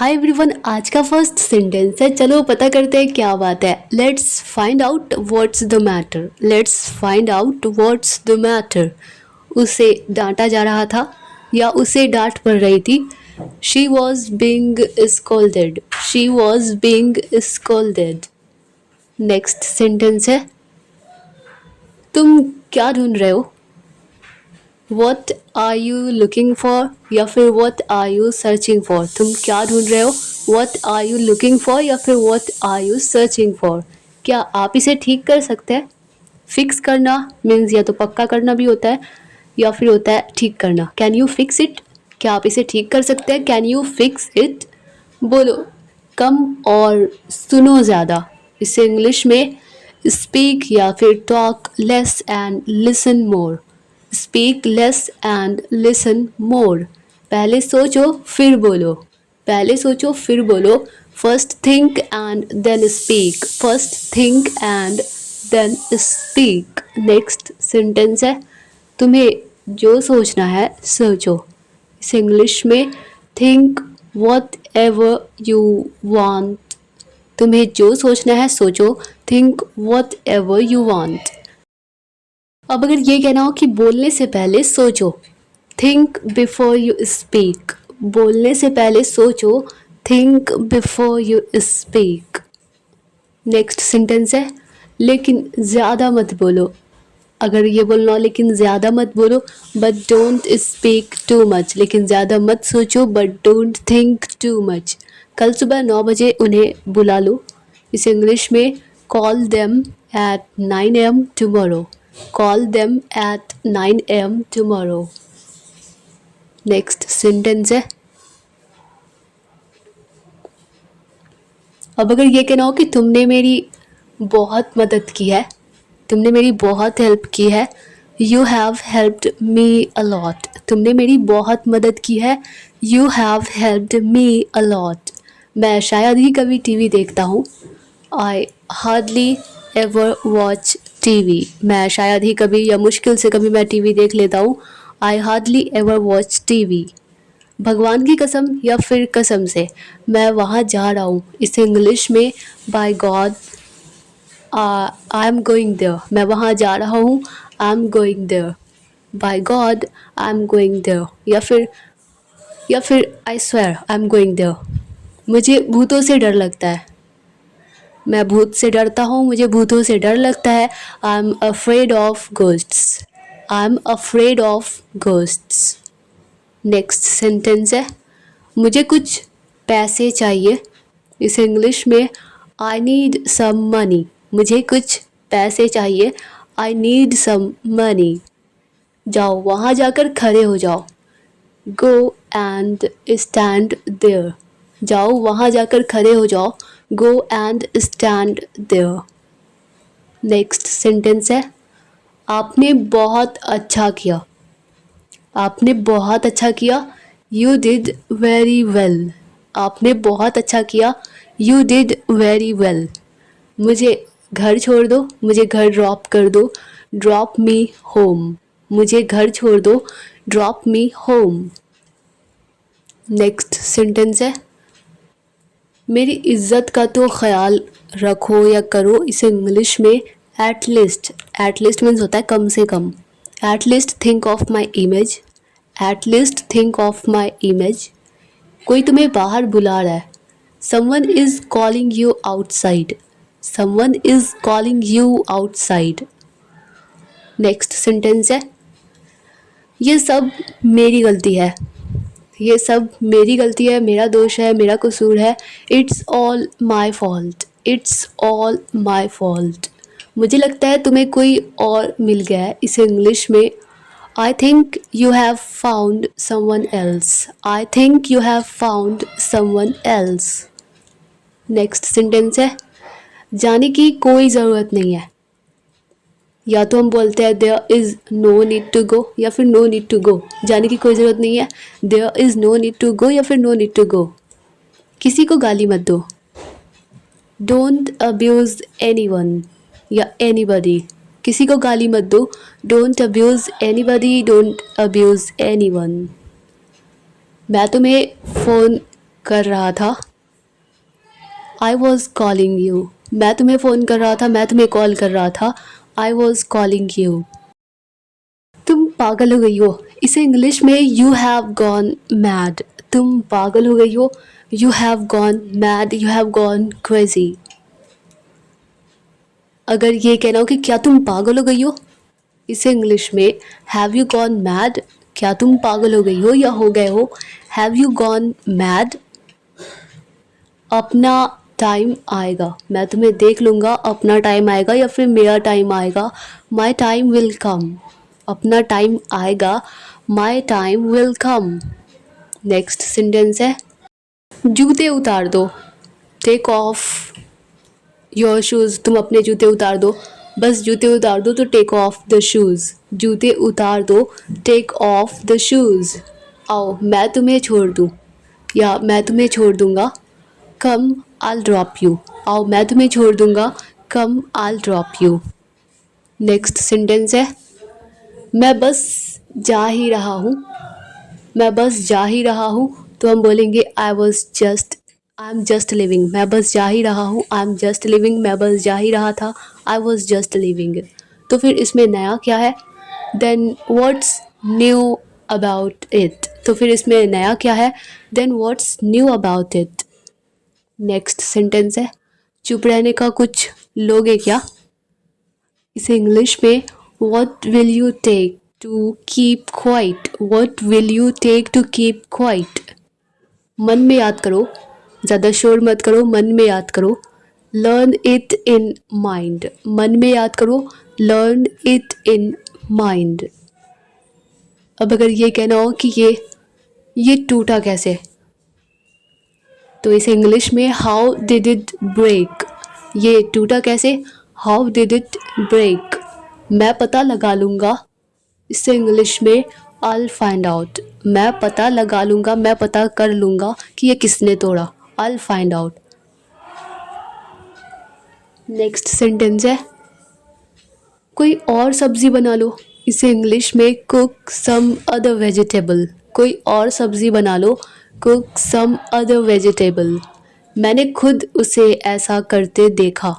Hi everyone, आज का first sentence है। चलो पता करते हैं क्या बात है। Let's find out what's the matter. Let's find out what's the matter. उसे डांटा जा रहा था या उसे डांट पड़ रही थी। She was being scolded. She was being scolded. Next sentence है, तुम क्या ढूंढ रहे हो। What are you looking for या फिर what are you searching for. तुम क्या ढूंढ रहे हो, what are you looking for या फिर what are you searching for. क्या आप इसे ठीक कर सकते हैं। फिक्स करना मीन्स या तो पक्का करना भी होता है या फिर होता है ठीक करना। Can you fix it. क्या आप इसे ठीक कर सकते हैं, कैन यू फिक्स इट। बोलो कम और सुनो ज़्यादा। इसे इंग्लिश में स्पीक या फिर talk less and listen more. Speak less and listen more. पहले सोचो फिर बोलो। पहले सोचो फिर बोलो। First think and then speak. First think and then speak. Next sentence है, तुम्हें जो सोचना है सोचो। इस इंग्लिश में think whatever you want. तुम्हें जो सोचना है सोचो। Think whatever you want. अब अगर ये कहना हो कि बोलने से पहले सोचो, थिंक बिफोर यू स्पीक। बोलने से पहले सोचो, think before you speak. Next sentence है, लेकिन ज़्यादा मत बोलो। अगर ये बोलना हो लेकिन ज़्यादा मत बोलो, but don't speak too much. लेकिन ज़्यादा मत सोचो, but don't think too much. कल सुबह 9 बजे उन्हें बुला लो। इस इंग्लिश में call them at 9 AM tomorrow. Call them at 9 AM tomorrow. Next sentence है, अब अगर ये कहना हो कि तुमने मेरी बहुत मदद की है, तुमने मेरी बहुत हेल्प की है। You have helped me a lot. तुमने मेरी बहुत मदद की है। You have helped me a lot. मैं शायद ही कभी टीवी देखता हूँ। I hardly ever watch TV. मैं शायद ही कभी या मुश्किल से कभी मैं टीवी देख लेता हूँ। I hardly ever watch TV. भगवान की कसम या फिर कसम से मैं वहाँ जा रहा हूँ। इसे इंग्लिश में by God I am going there. मैं वहाँ जा रहा हूँ, I am going there. By God I am going there या फिर I swear I am going there. मुझे भूतों से डर लगता है। मैं भूत से डरता हूँ, मुझे भूतों से डर लगता है। I am afraid of ghosts. I am afraid of ghosts. Next sentence है, मुझे कुछ पैसे चाहिए। इस इंग्लिश में आई नीड सम मनी। मुझे कुछ पैसे चाहिए। I need some money. जाओ वहाँ जाकर खड़े हो जाओ। Go and stand there. जाओ वहाँ जाकर खड़े हो जाओ। Go and stand there. Next sentence है, आपने बहुत अच्छा किया। आपने बहुत अच्छा किया। You did very well. आपने बहुत अच्छा किया। You did very well. मुझे घर छोड़ दो, मुझे घर ड्रॉप कर दो। Drop me home. मुझे घर छोड़ दो। Drop me home. Next sentence है, मेरी इज्जत का तो ख्याल रखो या करो। इसे इंग्लिश में at least. At least means होता है कम से कम। At least think of my image. At least think of my image. कोई तुम्हें बाहर बुला रहा है। Someone is calling you outside. Someone is calling you outside. Next sentence है, ये सब मेरी गलती है। ये सब मेरी गलती है, मेरा दोष है, मेरा कसूर है। It's all my fault. It's all my fault. मुझे लगता है तुम्हें कोई और मिल गया है। इसे इंग्लिश में I think you have found someone else. I think you have found someone else. Next sentence है, जाने की कोई ज़रूरत नहीं है। या तो हम बोलते हैं there is no need to go या फिर नो नीड टू गो। जाने की कोई ज़रूरत नहीं है। There is no need to go या फिर नो नीड टू गो। किसी को गाली मत दो। डोंट अब्यूज़ एनीवन या एनीबडी। किसी को गाली मत दो। Don't abuse anybody. Don't abuse anyone. मैं तुम्हें फ़ोन कर रहा था। आई वॉज कॉलिंग यू, मैं तुम्हें फ़ोन कर रहा था, मैं तुम्हें कॉल कर रहा था। I was calling you. तुम पागल हो गई हो, इसे इंग्लिश में यू हैव गॉन मैड। तुम पागल हो गई हो, you have gone mad, you have gone crazy. अगर ये कहना हो कि क्या तुम पागल हो गई हो, इसे इंग्लिश में हैव यू गॉन मैड, क्या तुम पागल हो गई हो या हो गए हो, हैव यू गॉन मैड। अपना टाइम आएगा, मैं तुम्हें देख लूँगा, अपना टाइम आएगा या फिर मेरा टाइम आएगा, माई टाइम विल कम। अपना टाइम आएगा, my time will come. Next sentence है जूते उतार दो, टेक ऑफ योर शूज़। तुम अपने जूते उतार दो, बस जूते उतार दो तो टेक ऑफ द शूज़। जूते उतार दो, टेक ऑफ द शूज़। आओ मैं तुम्हें छोड़ दूँ या मैं तुम्हें छोड़ दूँगा, कम आल ड्रॉप यू। आओ मैं तुम्हें छोड़ दूँगा, कम आल ड्रॉप यू। नेक्स्ट सेंटेंस है मैं बस जा ही रहा हूँ, मैं बस जा ही रहा हूँ, तो हम बोलेंगे आई एम जस्ट लिविंग। मैं बस जा ही रहा हूँ, आई एम जस्ट लिविंग, मैं बस जा ही रहा था, आई वॉज जस्ट लिविंग। तो फिर इसमें नया क्या है, then what's new about it. तो फिर इसमें नया क्या है, then what's new about it. Next sentence है चुप रहने का कुछ लोगे क्या, इसे इंग्लिश में what will you take to keep quiet. What will you take to keep quiet. मन में याद करो, ज़्यादा शोर मत करो, मन में याद करो। लर्न इट इन माइंड, मन में याद करो, लर्न इट इन माइंड। अब अगर ये कहना हो कि ये टूटा कैसे, तो इसे इंग्लिश में हाउ डिड इट ब्रेक। ये टूटा कैसे, हाउ डिड इट ब्रेक। मैं पता लगा लूँगा, इससे इंग्लिश में I'll फाइंड आउट। मैं पता लगा लूँगा, मैं पता कर लूँगा कि ये किसने तोड़ा, I'll find out. Next sentence है कोई और सब्ज़ी बना लो, इसे इंग्लिश में कुक सम अदर वेजिटेबल। कोई और सब्ज़ी बना लो, कुक सम अदर वेजिटेबल। मैंने खुद उसे ऐसा करते देखा,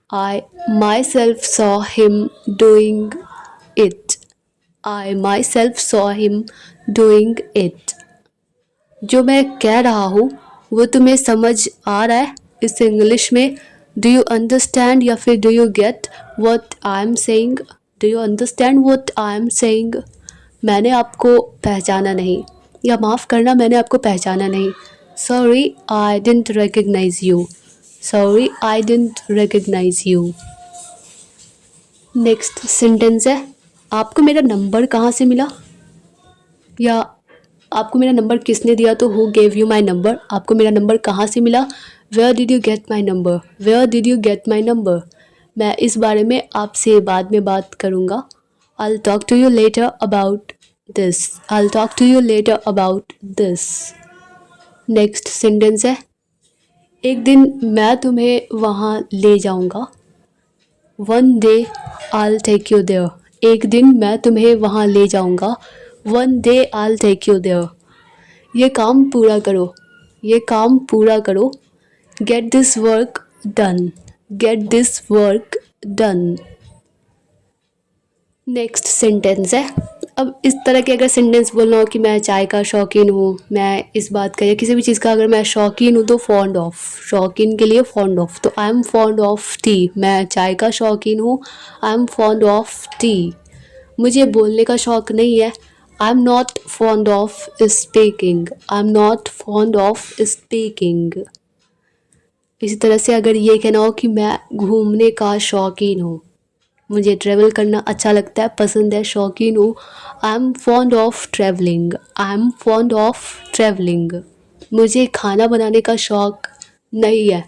I myself saw him doing it. I myself saw him doing it. जो मैं कह रहा हूँ वो तुम्हें समझ आ रहा है, इसे इंग्लिश में डू यू अंडरस्टैंड या फिर do you get what I am saying. Do you understand what I am saying. मैंने आपको पहचाना नहीं, या माफ़ करना मैंने आपको पहचाना नहीं, sorry I didn't recognise you. Sorry I didn't recognise you. Next sentence है आपको मेरा नंबर कहाँ से मिला, या आपको मेरा नंबर किसने दिया, तो who gave you my number. आपको मेरा नंबर कहाँ से मिला, where did you get my number. Where did you get my number. मैं इस बारे में आपसे बाद में बात करूँगा। I'll talk to you later about this. I'll talk to you later about this. Next sentence है एक दिन मैं तुम्हें वहाँ ले जाऊँगा, one day I'll take you there. एक दिन मैं तुम्हें वहाँ ले जाऊँगा, one day I'll take you there. ये काम पूरा करो, ये काम पूरा करो, get this work done. Get this work done. Next sentence है अब इस तरह के अगर सेंटेंस बोलना हो कि मैं चाय का शौकीन हूँ, मैं इस बात का या किसी भी चीज़ का अगर मैं शौकीन हूँ तो फॉन्ड ऑफ, शौकीन के लिए फॉन्ड ऑफ, तो I am fond of T. मैं चाय का शौकीन हूँ, I am fond of T. मुझे बोलने का शौक़ नहीं है, I am not fond of speaking. I am not fond of speaking. इसी तरह से अगर ये कहना हो कि मैं घूमने का शौकीन हूँ, मुझे ट्रैवल करना अच्छा लगता है, पसंद है, शौकीन हूँ, I am fond of travelling. I am fond of travelling. मुझे खाना बनाने का शौक़ नहीं है,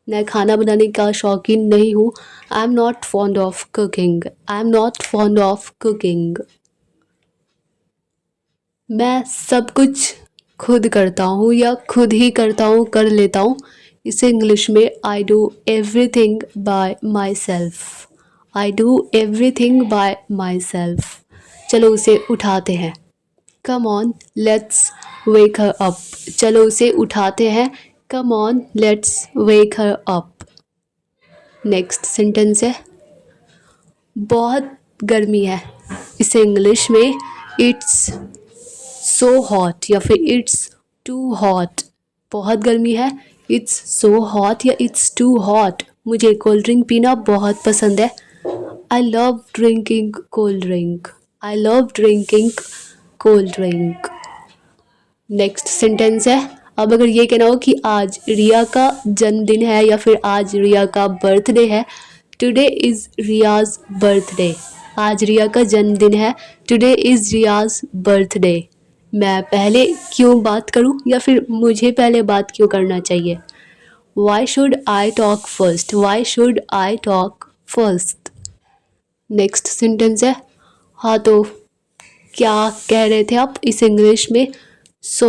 मैं खाना बनाने का शौकीन नहीं हूँ, I am not fond of cooking. I am not fond of cooking. मैं सब कुछ खुद करता हूँ या खुद ही करता हूँ, कर लेता हूँ, इसे इंग्लिश में I do everything by my self. I do everything by my self. चलो उसे उठाते हैं, come on let's wake her up, चलो उसे उठाते हैं। Come on let's wake her up. Next sentence है बहुत गर्मी है, इसे इंग्लिश में इट्स सो हॉट या फिर इट्स टू हॉट। बहुत गर्मी है, इट्स सो हॉट या इट्स टू हॉट। मुझे कोल्ड ड्रिंक पीना बहुत पसंद है। I love drinking cold drink. I love drinking cold drink. Next sentence है अब अगर ये कहना हो कि आज रिया का जन्मदिन है या फिर आज रिया का बर्थडे है, टुडे इज़ रियाज बर्थडे। आज रिया का जन्मदिन है, टुडे इज़ रियाज बर्थडे। मैं पहले क्यों बात करूं या फिर मुझे पहले बात क्यों करना चाहिए? Why should I talk first? Why should I talk first? Next sentence है हाँ तो क्या कह रहे थे आप, इस इंग्लिश में so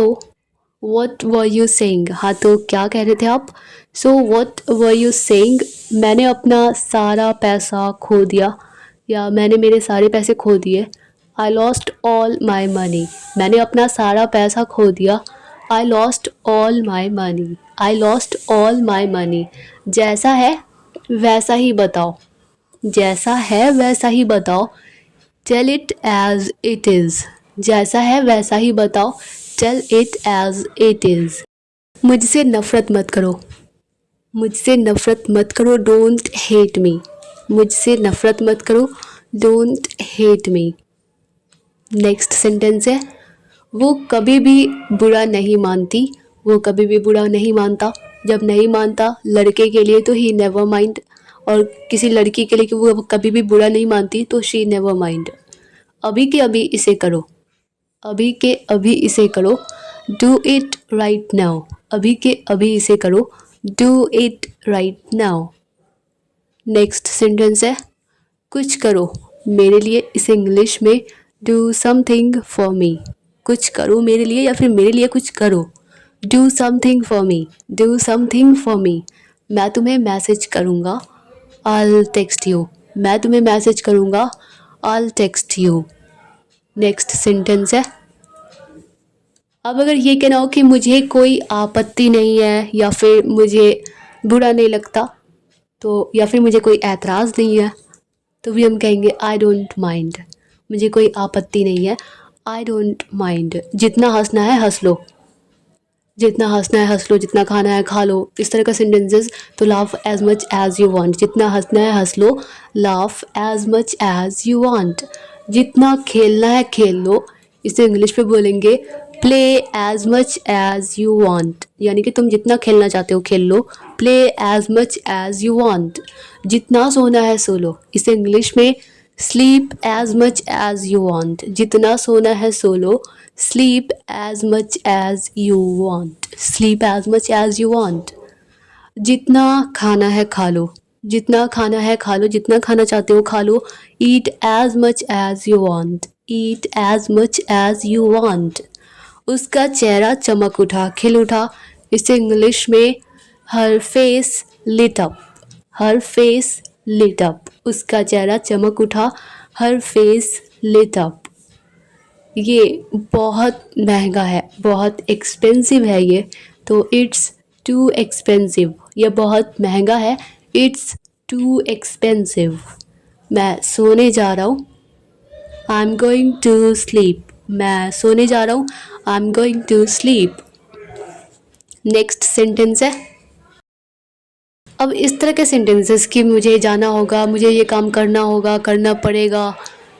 what were you saying. हाँ तो क्या कह रहे थे आप? So what were you saying. मैंने अपना सारा पैसा खो दिया या मैंने मेरे सारे पैसे खो दिए। I lost all my money. मैंने अपना सारा पैसा खो दिया। I lost all my money. I lost all my money. जैसा है वैसा ही बताओ। जैसा है वैसा ही बताओ। Tell it as it is. जैसा है वैसा ही बताओ। Tell it as it is. मुझसे नफ़रत मत करो। मुझसे नफ़रत मत करो। Don't hate me. मुझसे नफ़रत मत करो। Don't hate me. Next sentence है वो कभी भी बुरा नहीं मानती। वो कभी भी बुरा नहीं मानता। जब नहीं मानता लड़के के लिए तो ही नेवर माइंड, और किसी लड़की के लिए कि वो कभी भी बुरा नहीं मानती तो शी नेवर माइंड। अभी के अभी इसे करो। अभी के अभी इसे करो। Do it right now. अभी के अभी इसे करो। Do it right now. Next sentence है कुछ करो मेरे लिए, इसे इंग्लिश में डू समथिंग फॉर मी। कुछ करो मेरे लिए या फिर मेरे लिए कुछ करो। Do something for me. Do something for me. मैं तुम्हें मैसेज करूँगा। I'll text you. मैं तुम्हें मैसेज करूँगा। I'll text you. Next sentence है अब अगर ये कहना हो कि मुझे कोई आपत्ति नहीं है या फिर मुझे बुरा नहीं लगता, तो या फिर मुझे कोई ऐतराज़ नहीं है, तो भी हम कहेंगे आई डोंट माइंड। मुझे कोई आपत्ति नहीं है। I don't mind. जितना हंसना है हंस लो। जितना हंसना है हंस लो। जितना खाना है खा लो। इस तरह का सेंटेंसेस। तो laugh as much as you want. जितना हंसना है हंस लो। Laugh as much as you want. जितना खेलना है खेल लो। इसे इंग्लिश में बोलेंगे play as much as you want. यानी कि तुम जितना खेलना चाहते हो खेल लो। Play as much as you want. जितना सोना है सो लो। इसे इंग्लिश में sleep as much as you want. जितना सोना है सो लो। Sleep as much as you want. Sleep as much as you want. जितना खाना है खा लो। जितना खाना है खा लो। जितना खाना चाहते हो खा लो। Eat as much as you want. Eat as much as you want. उसका चेहरा चमक उठा, खिल उठा। इसे इंग्लिश में her face lit up. Her face lit up. उसका चेहरा चमक उठा। Her face lit up. ये बहुत महंगा है, बहुत एक्सपेंसिव है ये, तो इट्स टू एक्सपेंसिव। ये बहुत महंगा है। It's too expensive. मैं सोने जा रहा हूँ। I am going to sleep. मैं सोने जा रहा हूँ। I am going to sleep. Next sentence है अब इस तरह के सेंटेंसेस कि मुझे जाना होगा, मुझे ये काम करना होगा, करना पड़ेगा।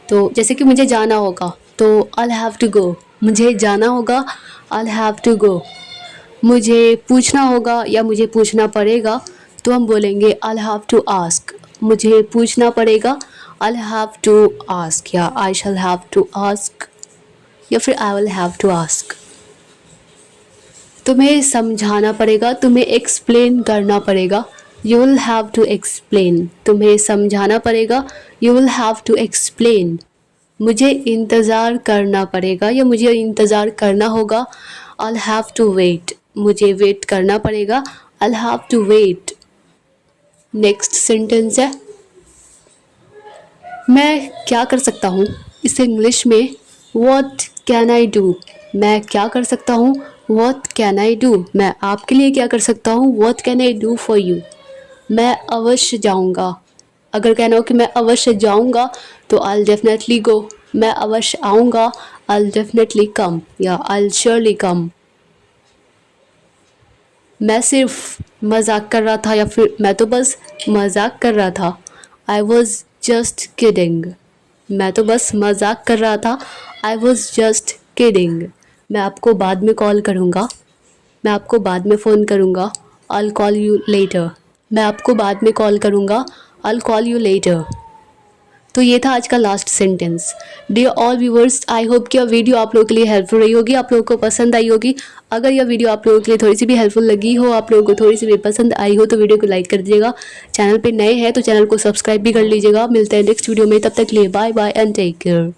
तो जैसे कि मुझे जाना होगा तो I'll have to go। मुझे जाना होगा। I'll have to go। मुझे पूछना होगा या मुझे पूछना पड़ेगा तो हम बोलेंगे I'll have to ask। मुझे पूछना पड़ेगा। I'll have to ask या I shall have to ask या फिर I will have to ask। तुम्हें समझाना पड़ेगा, तुम्हें एक्सप्लेन करना पड़ेगा। You will have to explain. तुम्हें समझाना पड़ेगा। You will have to explain. मुझे इंतज़ार करना पड़ेगा या मुझे इंतज़ार करना होगा। I'll have to wait। मुझे वेट करना पड़ेगा। I'll have to wait। Next sentence है मैं क्या कर सकता हूँ। इसे इंग्लिश में What can I do। मैं क्या कर सकता हूँ, वॉट कैन आई डू, मैं आपके लिए क्या कर सकता हूँ, what can I do for you. मैं अवश्य जाऊँगा, अगर कहना हो कि मैं अवश्य जाऊँगा तो आई विल डेफिनेटली गो। मैं अवश्य आऊँगा, आई विल डेफिनेटली कम या आई विल श्योरली कम। मैं सिर्फ मजाक कर रहा था या फिर मैं तो बस मजाक कर रहा था। आई वॉज जस्ट किडिंग, मैं तो बस मजाक कर रहा था। I was just kidding. मैं आपको बाद में कॉल करूँगा, मैं आपको बाद में फ़ोन करूँगा। आई कॉल यू लेटर, मैं आपको बाद में कॉल करूँगा। I call you later. तो ये था आज का last sentence. Dear all viewers, I hope कि यह वीडियो आप लोगों के लिए हेल्पफुल रही होगी, आप लोगों को पसंद आई होगी। अगर यह वीडियो आप लोगों के लिए थोड़ी सी भी हेल्पफुल लगी हो, आप लोगों को थोड़ी सी भी पसंद आई हो, तो वीडियो को लाइक कर दीजिएगा। चैनल पे नए हैं तो चैनल को सब्सक्राइब भी कर लीजिएगा। मिलते हैं नेक्स्ट वीडियो में, तब तक के लिए bye bye and take care.